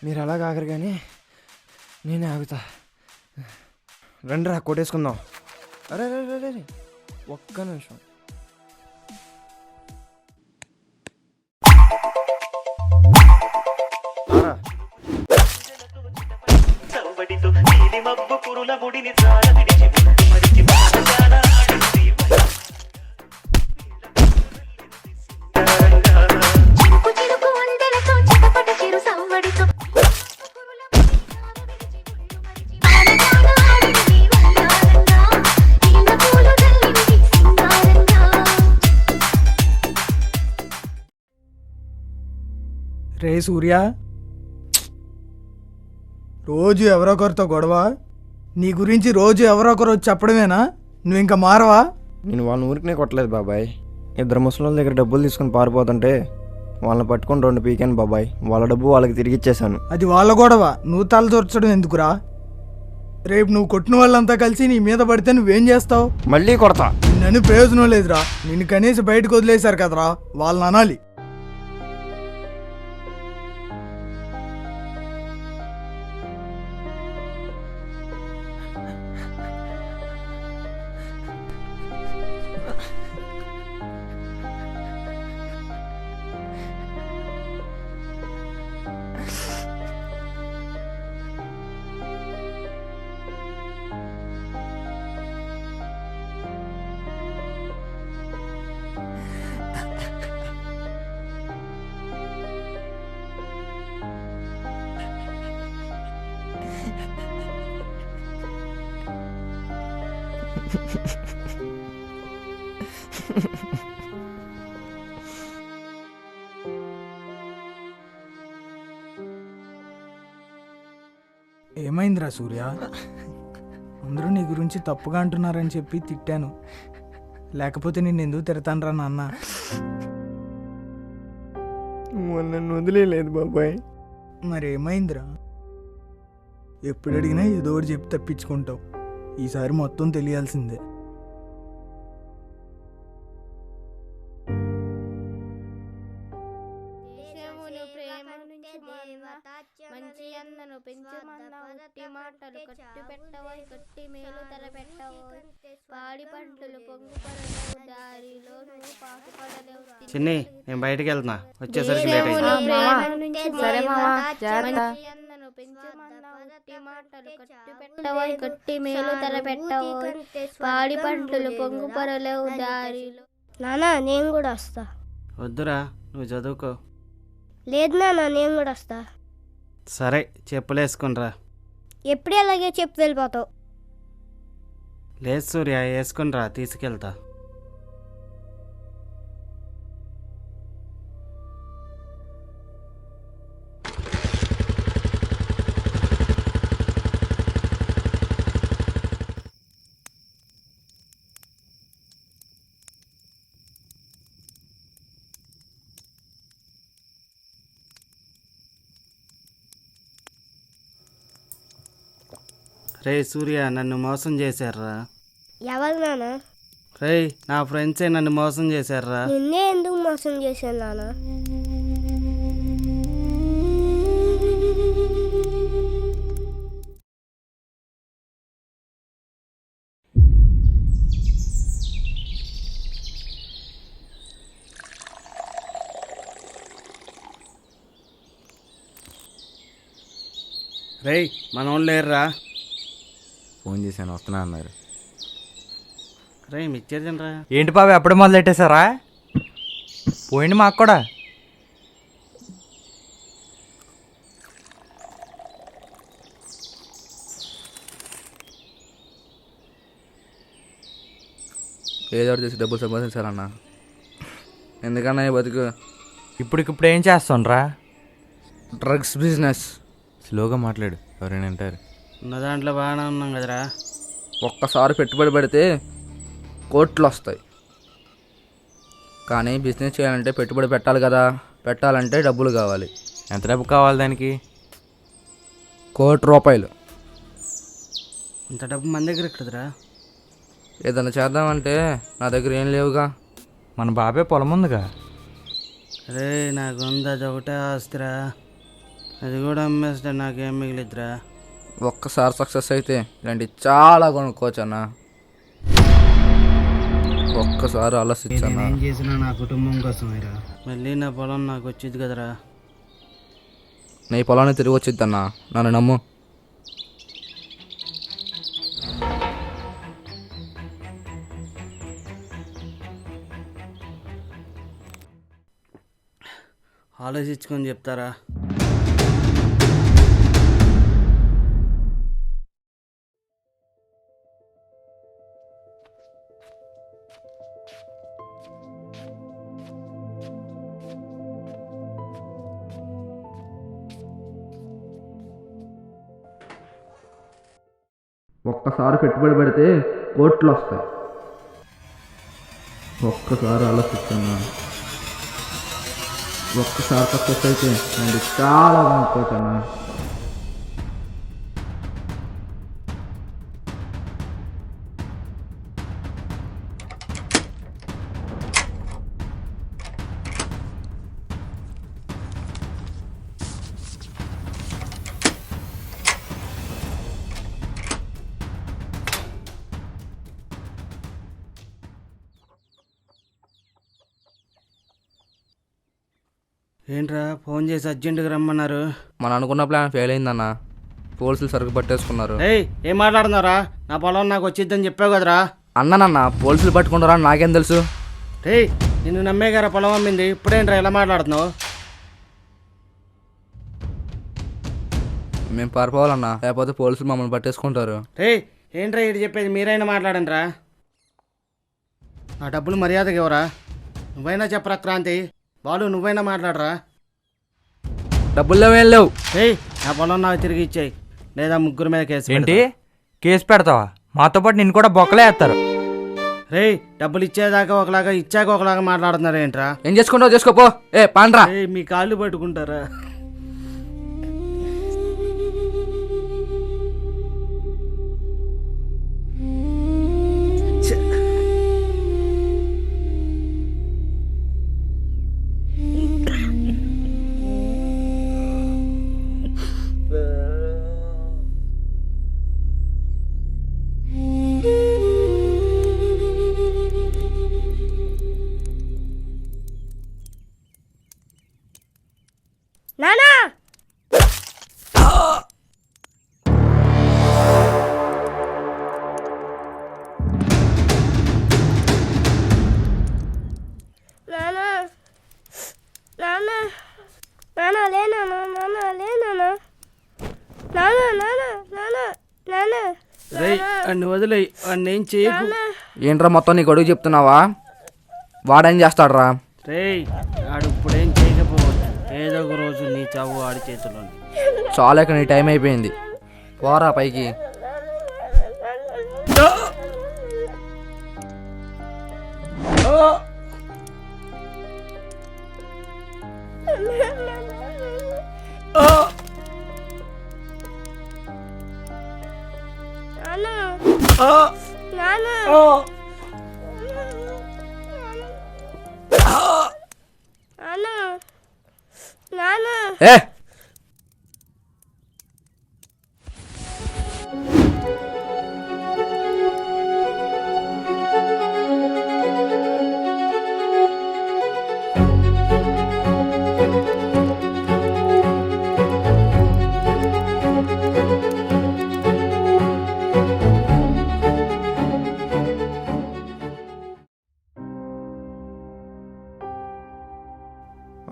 మీరు అలా కాగరు కానీ నేనే ఆగుతా. రండి రా కొట్టేసుకుందాం. అరే రే రే ఒక్క నిమిషం. రే సూర్య, రోజు ఎవరొకరితో గొడవ, నీ గురించి రోజు ఎవరొకరు వచ్చి చెప్పడమేనా? నువ్వు ఇంకా మారవా? నేను వాళ్ళని ఊరికనే కొట్టలేదు బాబాయ్. ఇద్దరు ముసలి దగ్గర డబ్బులు తీసుకుని పారిపోతుంటే వాళ్ళని పట్టుకొని 2 పీకాను బాబాయ్. వాళ్ళ డబ్బు వాళ్ళకి తిరిగి ఇచ్చేసాను. అది వాళ్ళ గొడవ, నువ్వు తల దూర్చడం ఎందుకురా? రేపు నువ్వు కొట్టిన వాళ్ళంతా కలిసి నీ మీద పడితే నువ్వేం చేస్తావు? మళ్ళీ కొడతా. నన్ను ప్రయోజనం లేదురా, నిన్ను కనీసం బయటకు వదిలేశారు కదరా, వాళ్ళని అనాలి. ఏమైందిరా సూర్య? అందరూ నీ గురించి తప్పుగా అంటున్నారని చెప్పి తిట్టాను, లేకపోతే నేను ఎందుకు తిడతానురా నాన్న? నన్ను వదిలేదు బాబాయ్. మరేమైందిరా? ఎప్పుడు అడిగినా ఏదో ఒకటి చెప్పి తప్పించుకుంటావు. ఈసారి మొత్తం తెలియాల్సిందే. మంచి అన్నను పెంచమన్నా ఉట్టి మాటలు కట్టి పెట్టవోయ్, కట్టి మేలు తలపెట్టవోయ్, పాడి పంటలు పొంగు పడలేవు, దారిలో నువ్వు పాటు పడలేవు. చిన్ని, నేను బయటికి వెళ్తున్నా, వచ్చేసరికి లేట్ అయింది. అన్నను పెంచమన్నా ఉట్టి మాటలు కట్టి పెట్టవోయ్, కట్టి మేలు తలపెట్టవోయ్, పాడి పంటలు పొంగు పడలేవు, దారిలో. నానా నేను కూడా వస్తా. వద్దురా, నువ్వు చదువుకో. లేదు నాన్న, నేను కూడా వస్తా. సరే, చెప్పులేసుకునిరా. ఎప్పుడు అలాగే చెప్పు వెళ్ళిపోతావు. లేదు సూర్య, వేసుకునిరా, తీసుకెళ్తా. రే సూర్య, నన్ను మోసం చేశారా? ఎవరు నాన్న? రే, నా ఫ్రెండ్సే నన్ను మోసం చేశారా? నిన్నే ఎందుకు మోసం చేశాను నాన్న? రే, మనోళ్ళు లేరురా? ఫోన్ చేశాను, వస్తున్నా అన్నారు. రే, మిచ్చేదండ్రా. ఏంటి బాబు, ఎప్పుడు మొదలెట్టేశారా? పోయింది మాకు కూడా. ఏదో ఒకటి చేసి డబ్బులు సంపాదించాలన్నా. ఎందుకన్నా ఈ బతుకు? ఇప్పుడు ఏం చేస్తాండ్రా? Drugs business. స్లోగా మాట్లాడు, ఎవరైనా అంటారు. ఉన్న దాంట్లో బాగానే ఉన్నాం కదరా. ఒక్కసారి పెట్టుబడి పెడితే కోట్లు వస్తాయి, కానీ బిజినెస్ చేయాలంటే పెట్టుబడి పెట్టాలి కదా. పెట్టాలంటే డబ్బులు కావాలి. ఎంత డబ్బు కావాలి దానికి? ₹1,00,00,000. ఇంత డబ్బు మన దగ్గర ఎక్కడదిరా? ఏదైనా చేద్దామంటే నా దగ్గర ఏం లేవుగా. మన బాబే పొలం ఉందిగా. రే నాకు ఉంది అది ఒకటే ఆస్తిరా, అది కూడా అమ్మేస్తే నాకేం మిగిలిద్దిరా. ఒక్కసారి సక్సెస్ అయితే ఇలాంటి చాలా కొనుక్కోవచ్చు అన్న. ఒక్కసారి ఆలోచించన్నా. ఏం చేసినా నా కుటుంబం కోసమేరా. మళ్ళీ నా పొలం నాకు వచ్చింది కదరా. నీ పొలాన్ని తిరిగి వచ్చిద్దన్నా, నన్ను నమ్ము. ఆలోచించుకొని చెప్తారా. ఒక్కసారి పెట్టుబడి పెడితే కోట్లు వస్తాయి. ఒక్కసారి ఆలోచించన్నా. ఒక్కసారి సక్సెస్ అయితే నేను చాలా కొనుక్కోవచ్చన్నా. ఏంట్రా ఫోన్ చేసి అర్జెంటుగా రమ్మన్నారు? మనం అనుకున్న ప్లాన్ ఫెయిల్ అయిందన్న. పోలీసులు సరుకు పట్టేసుకున్నారు. ఏయ్ ఏం మాట్లాడుతున్నారా? నా పొలం నాకు వచ్చిద్దని చెప్పావు కదరా. అన్ననన్న పోలీసులు పట్టుకుంటారా నాకేం తెలుసు. రేయ్ నిన్ను నమ్మే గారా పొలం అమ్మింది, ఇప్పుడేంట్రా ఎలా మాట్లాడుతున్నావు? మేము పారిపోవాలన్నా, లేకపోతే పోలీసులు మమ్మల్ని పట్టేసుకుంటారు. రేయ్ ఏంట్రా ఇటు చెప్పేది, మీరైనా మాట్లాడండి రా. నా డబ్బులు మర్యాదగా ఇవ్వరా. నువ్వైనా చెప్పరా క్రాంతి. బాలు నువ్వైనా మాట్లాడరా. డబ్బుల్లో ఏం లేవు. ఏయ్ నా పొలం నాకు తిరిగి ఇచ్చేయి, లేదా ముగ్గురు మీద కేసు ఏంటి పెడతా. కేసు పెడతావా? మాతో పాటు నిన్ను కూడా బొక్కలే వేస్తారు. రేయ్ డబ్బులు ఇచ్చేదాకా ఒకలాగా ఇచ్చాక ఒకలాగా మాట్లాడుతున్నారు ఏంట్రా? ఏం చేసుకుంటావు చేసుకోపో. పాండ్రా. ఏయ్ మీ కాళ్ళు పట్టుకుంటారా? నానా నానా నానా నానా లేనా నానా లేనా నానా నానా నానా నానా రేయ్ అన్ని వదిలేయి, అన్ని ఏం చేయకు. ఏంట్రా మొత్తం నీకు అడుగు చెప్తున్నావా? వాడేం చేస్తాడ్రా? రేయ్ ఆడు ఇప్పుడేం చేయకపోవచ్చు, ఏదో ఒక రోజు నీ చావు ఆడి చేతిలోని. చాలా నీ టైం అయిపోయింది, పోరా పైకి. ఏ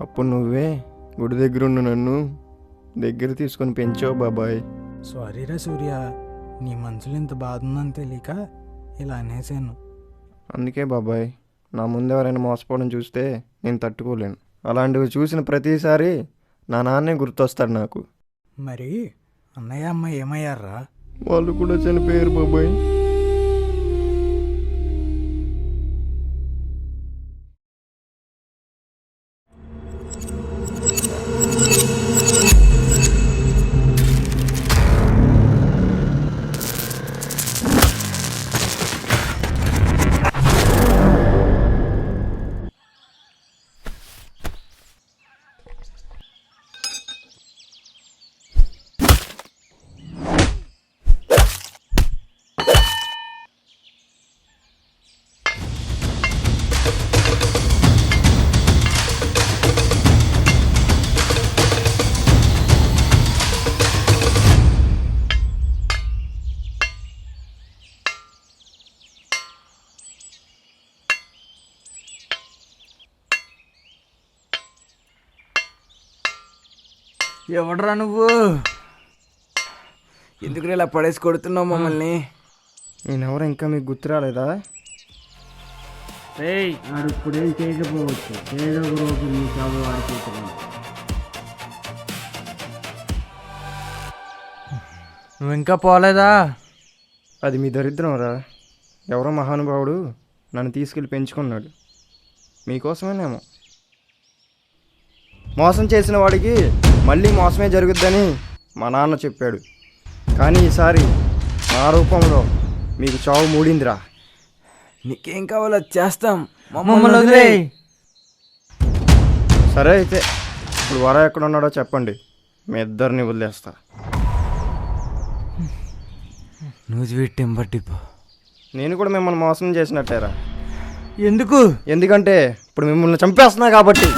అప్పుడు నువ్వే గుడి దగ్గర ఉన్న నన్ను దగ్గర తీసుకొని పెంచావు బాబాయ్. సారీరా సూర్య, నీ మనసులో ఇంత బాధ ఉందని తెలియక ఇలా అనేసాను. అందుకే బాబాయ్, నా ముందు ఎవరైనా మోసపోవడం చూస్తే నేను తట్టుకోలేను. అలాంటివి చూసిన ప్రతిసారి నా నాన్నే గుర్తొస్తాడు నాకు. మరి అన్నయ్య అమ్మ ఏమయ్యారా? వాళ్ళు కూడా చనిపోయారు బాబాయ్. ఎవడరా నువ్వు? ఎందుకు ఇలా పడేసి కొడుతున్నావు మమ్మల్ని? నేనెవరో ఇంకా మీకు గుర్తు రాలేదా? ఆడు ఇప్పుడేం చేయకపోవచ్చు, ఏదో ఒక రోజు మీ చావు ఆడిపోతున్నాను. నువ్వు ఇంకా పోలేదా? అది మీ దరిద్రం రా. ఎవరో మహానుభావుడు నన్ను తీసుకెళ్ళి పెంచుకున్నాడు. మీకోసమేనేమో. మోసం చేసిన వాడికి మళ్ళీ మోసమే జరుగుద్దని మా నాన్న చెప్పాడు. కానీ ఈసారి నా రూపంలో మీకు చావు మూడిందిరా. నీకేం కావాలో చేస్తాం, మమ్మల్ని వదిలేయ్. సరే అయితే ఇప్పుడు వర ఎక్కడ ఉన్నాడో చెప్పండి, మీ ఇద్దరిని వదిలేస్తా. నేను కూడా మిమ్మల్ని మోసం చేసినట్టేరా. ఎందుకు? ఎందుకంటే ఇప్పుడు మిమ్మల్ని చంపేస్తున్నా కాబట్టి.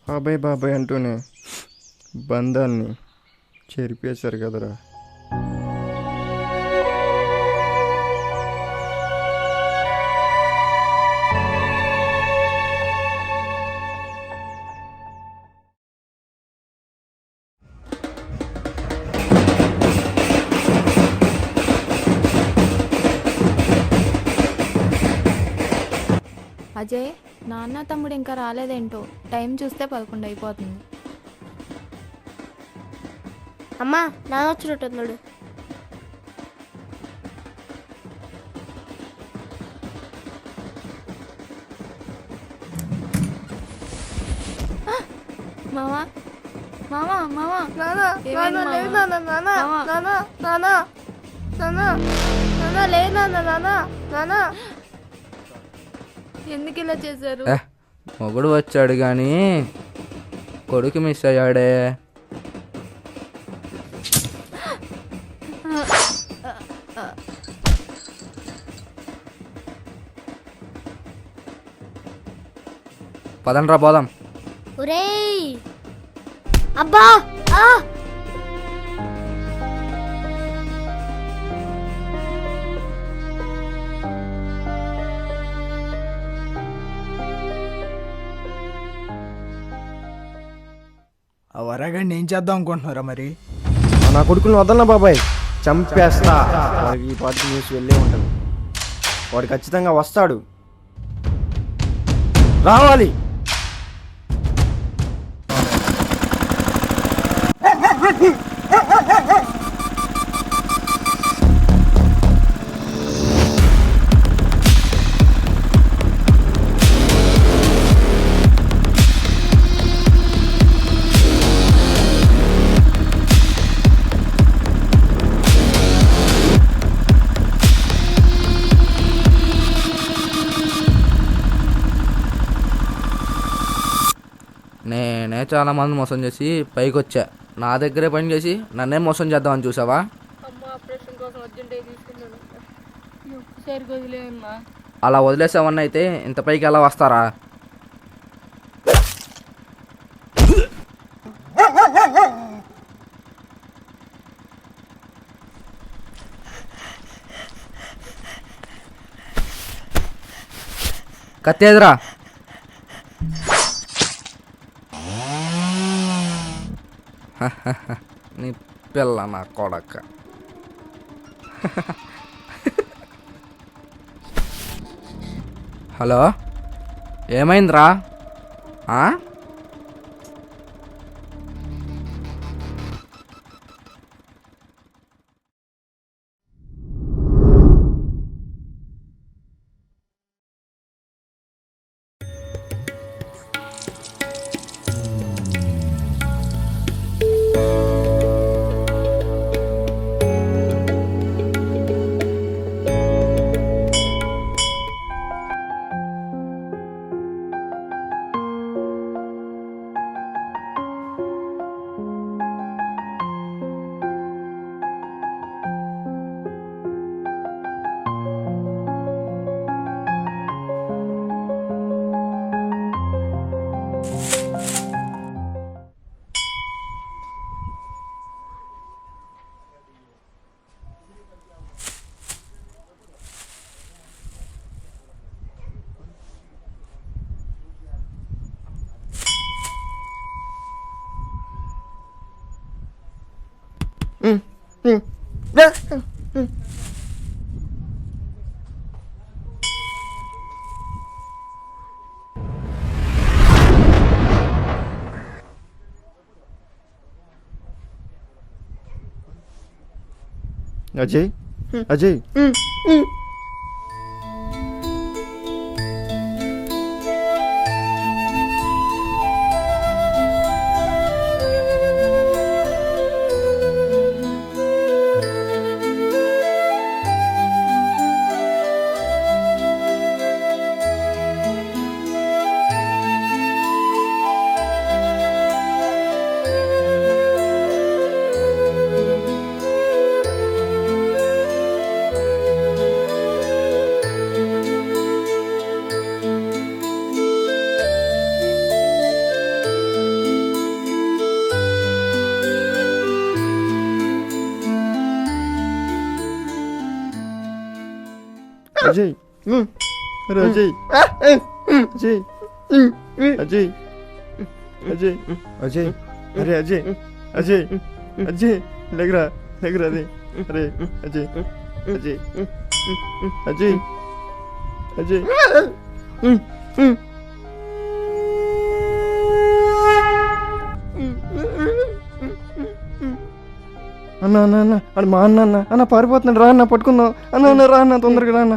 బాబాయ్ బాబాయ్ అంటూనే బంధాన్ని చెరిపేశారు కదరా. అజయ్, నాన్న తమ్ముడు ఇంకా రాలేదేంటో. టైం చూస్తే 11 అయిపోతుంది. అమ్మా, నాన్న వచ్చినట్టున్నాడు. మామా మామా మామా నాన్న, ఏమైంది నాన్న, లేదు మామ? నాన్న, నాన్న, మామ. నాన్న, నాన్న, నాన్న, నాన్న, లేదు నాన్న, నాన్న, నాన్న. ఎందుకు ఇలా చేశారు? మొగుడు వచ్చాడు కానీ కొడుకు మిస్ అయ్యాడే. పదండ్రా పోదాం. ఒరేయ్ అబ్బా, ఆ ఆ వరగాడిని ఏం చేద్దాం అనుకుంటున్నారా మరి? నా కొడుకుని వదలనా బాబాయ్, చంపేస్తా. వాడికి ఈ పార్టీ న్యూస్ వెళ్ళే ఉంటుంది. వాడు ఖచ్చితంగా వస్తాడు, రావాలి. నేనే చాలా మంది మోసం చేసి పైకి వచ్చా. నా దగ్గరే పని చేసి నన్నే మోసం చేద్దామని చూసావా? అలా వదిలేసావన్న అయితే ఇంత పైకి ఎలా వస్తారా? కత్తేదిరా. నీ పిల్ల నా కొడక. హలో, ఏమైందిరా? అజయ్ అజయ్ అజయ్ అరే అజయ్ అజయ్ అజయ్ అజయ్ అజయ్ అరే అజయ్ అజయ్ అజయ్ లేకరా లేకరా అదే అరే అజయ్ అజయ్ అజయ్ అజయ్ అన్న అన్న అన్న అది మా అన్న అన్న అన్న పారిపోతున్నాడు రా అన్న పట్టుకుందాం అన్న అన్న రా అన్న తొందరగా రా అన్న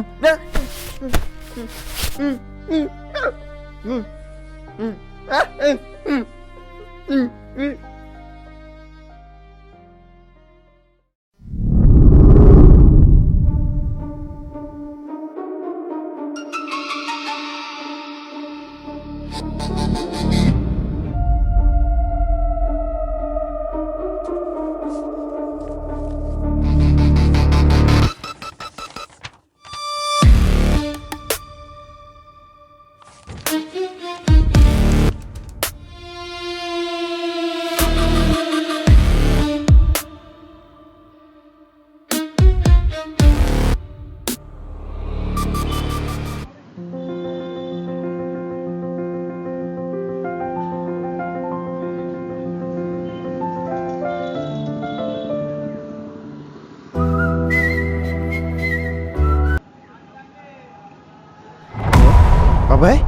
బాబాయ్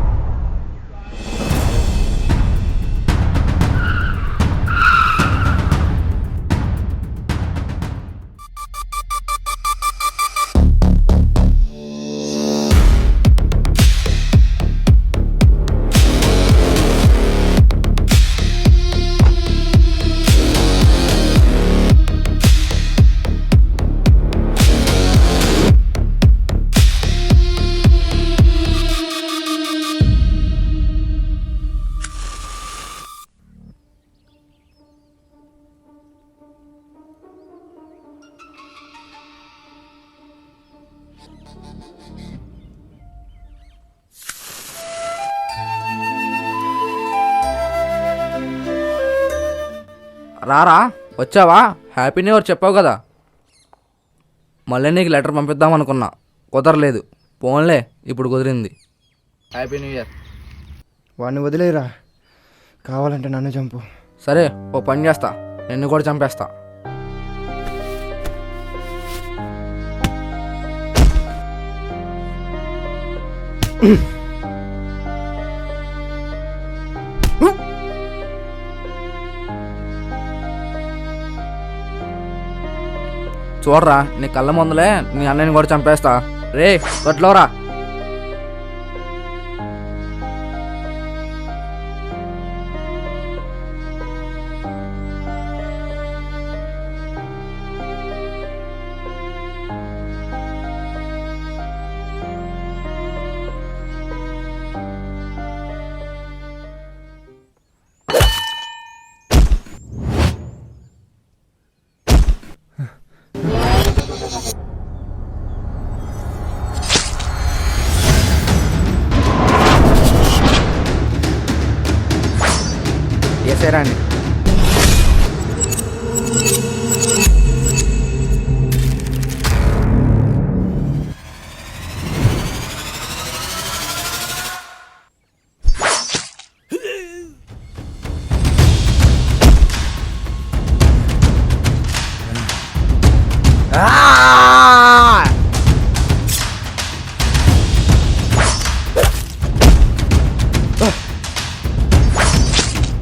రారా వచ్చావా? హ్యాపీ న్యూ ఇయర్ చెప్పావు కదా. మళ్ళీ నీకు లెటర్ పంపిద్దాం అనుకున్నా, కుదరలేదు. పోన్లే, ఇప్పుడు కుదిరింది. Happy new year. వాడిని వదిలేరా, కావాలంటే నన్ను చంపు. సరే, ఓ పని చేస్తా, నిన్ను కూడా చంపేస్తా. చూడరా, నీ కళ్ళ ముందులే నీ అన్నయ్యని కూడా చంపేస్తా. రే కొట్లోరా. చేసేరాండి.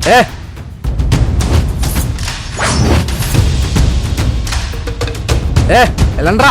ఏ ఏ వెళ్ళండ్రా.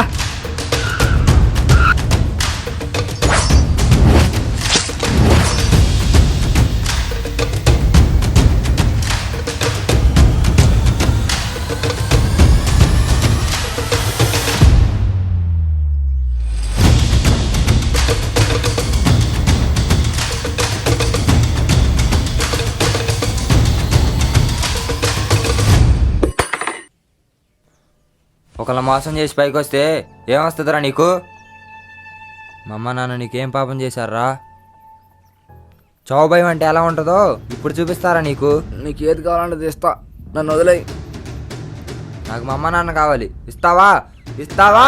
ఒకళ్ళ మోసం చేసి పైకి వస్తే ఏమొస్తుందిరా నీకు? మా అమ్మ నాన్న నీకేం పాపం చేశారా? చావు భయం అంటే ఎలా ఉంటుందో ఇప్పుడు చూపిస్తారా నీకు? నీకు ఏది కావాలంటే తీస్తా, నన్ను వదిలేయి. నాకు మా అమ్మ నాన్న కావాలి. ఇస్తావా? ఇస్తావా?